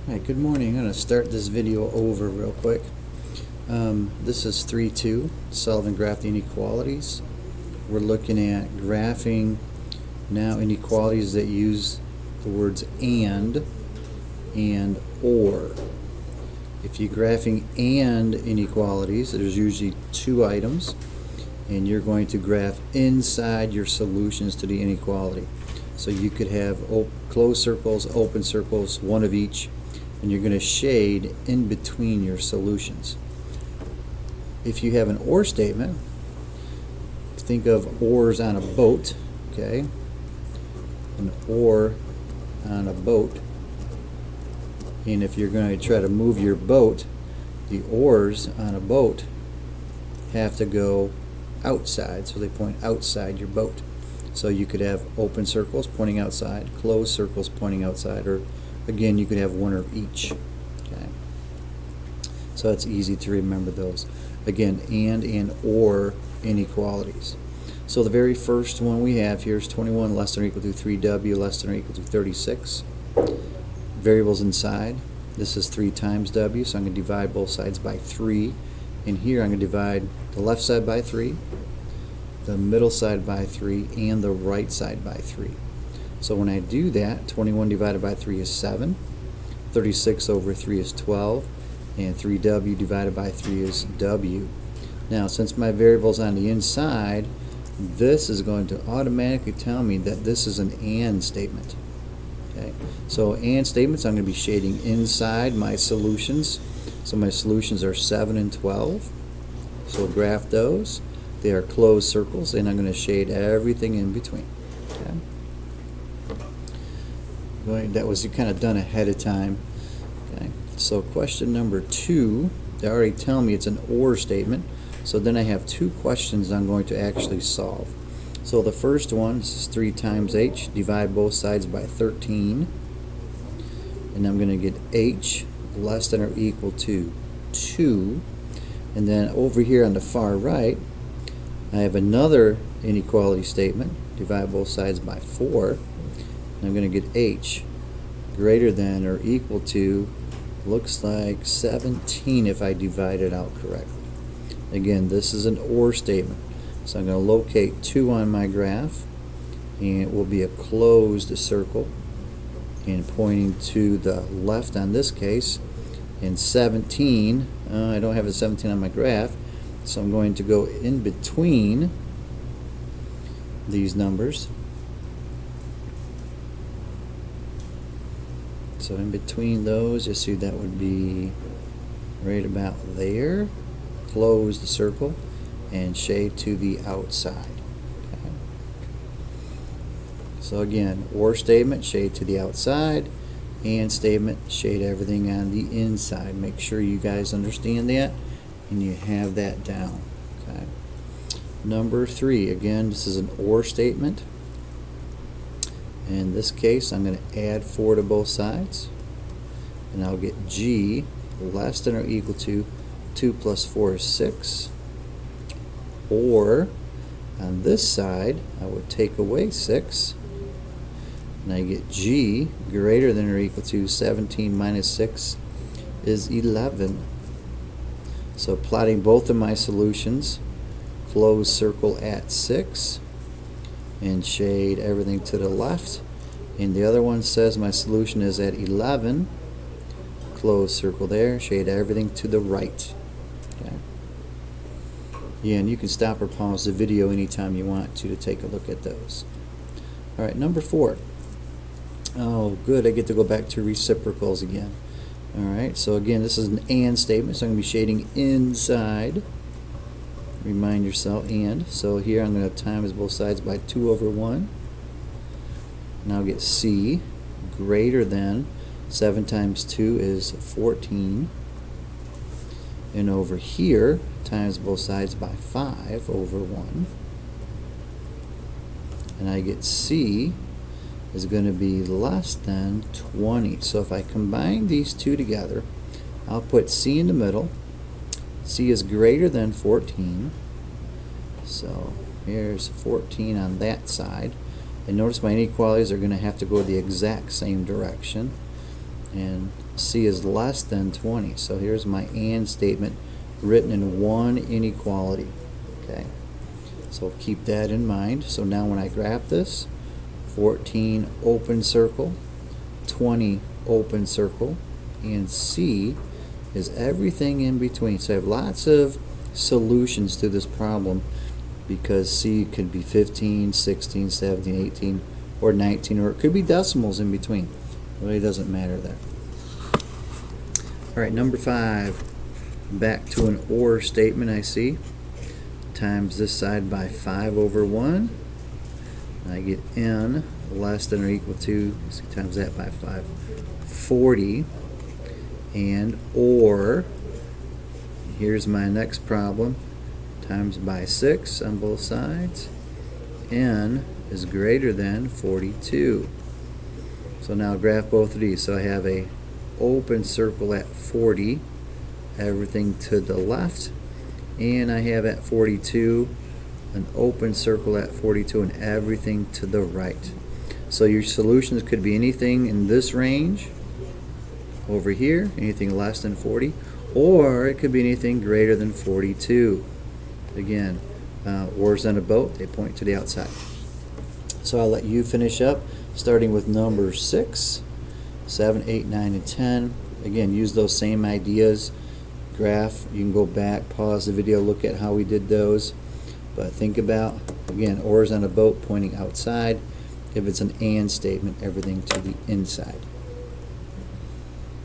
Hi, good morning. I'm going to start this video over real quick. This is 3.2, solving graph inequalities. We're looking at graphing now inequalities that use the words and or. If you're graphing and inequalities, there's usually two items, and you're going to graph inside your solutions to the inequality. So you could have closed circles, open circles, one of each, and you're going to shade in between your solutions. If you have an or statement, think of oars on a boat, okay? An oar on a boat. And if you're going to try to move your boat, the oars on a boat have to go outside, so they point outside your boat. So you could have open circles pointing outside, closed circles pointing outside, or again, you could have one of each. Okay. So it's easy to remember those. Again, and or inequalities. So the very first one we have here is 21 less than or equal to 3w less than or equal to 36. Variables inside. This is 3 times w, so I'm going to divide both sides by 3. And here I'm going to divide the left side by 3, the middle side by 3, and the right side by 3. So when I do that, 21 divided by 3 is 7, 36 over 3 is 12, and 3w divided by 3 is w. Now, since my variable's on the inside, this is going to automatically tell me that this is an and statement. Okay, so and statements, I'm going to be shading inside my solutions. So my solutions are 7 and 12. So we'll graph those. They are closed circles, and I'm going to shade everything in between. Okay. That was kind of done ahead of time. Okay. So question number 2, they already tell me it's an or statement. So then I have 2 questions I'm going to actually solve. So the first one, this is 3 times h, divide both sides by 13. And I'm going to get h less than or equal to 2. And then over here on the far right, I have another inequality statement, divide both sides by 4. I'm going to get h greater than or equal to, looks like 17 if I divide it out correctly. Again, this is an or statement. So I'm going to locate 2 on my graph, and it will be a closed circle, and pointing to the left on this case, and 17, I don't have a 17 on my graph, so I'm going to go in between these numbers. So in between those, you see that would be right about there. Close the circle and shade to the outside. Okay. So again, or statement, shade to the outside, and statement, shade everything on the inside. Make sure you guys understand that and you have that down. Okay. Number 3, again, this is an or statement. In this case, I'm going to add 4 to both sides, and I'll get g less than or equal to 2 plus 4 is 6. Or on this side, I would take away 6, and I get g greater than or equal to 17 minus 6 is 11. So plotting both of my solutions, close circle at 6, and shade everything to the left. And the other one says my solution is at 11, close circle there, shade everything to the right. Okay. Yeah, and you can stop or pause the video anytime you want to take a look at those. Alright, number 4. Oh, good, I get to go back to reciprocals again. Alright, so again, this is an and statement, so I'm going to be shading inside. Remind yourself, and. So here I'm going to times both sides by 2 over 1. And I'll get c greater than 7 times 2 is 14. And over here, times both sides by 5 over 1. And I get c is going to be less than 20. So if I combine these two together, I'll put c in the middle. C is greater than 14. So here's 14 on that side. And notice my inequalities are going to have to go the exact same direction. and C is less than 20. So here's my AND statement written in one inequality. Okay, so keep that in mind. So now when I graph this, 14 open circle, 20 open circle, and C is everything in between. So I have lots of solutions to this problem because C could be 15, 16, 17, 18, or 19, or it could be decimals in between. It really doesn't matter there. Alright, number 5. Back to an OR statement I see. Times this side by 5 over 1. I get N less than or equal to, so times that by 5, 40. And OR, here's my next problem, times by 6 on both sides. N is greater than 42. So now I'll graph both of these. So I have a open circle at 40, everything to the left, and I have at 42 an open circle at 42 and everything to the right. So your solutions could be anything in this range over here, anything less than 40, or it could be anything greater than 42. Again, oars on a boat, they point to the outside. So I'll let you finish up, starting with number 6, 7, 8, 9, and 10. Again, use those same ideas. Graph, you can go back, pause the video, look at how we did those. But think about, again, oars on a boat pointing outside. If it's an AND statement, everything to the inside.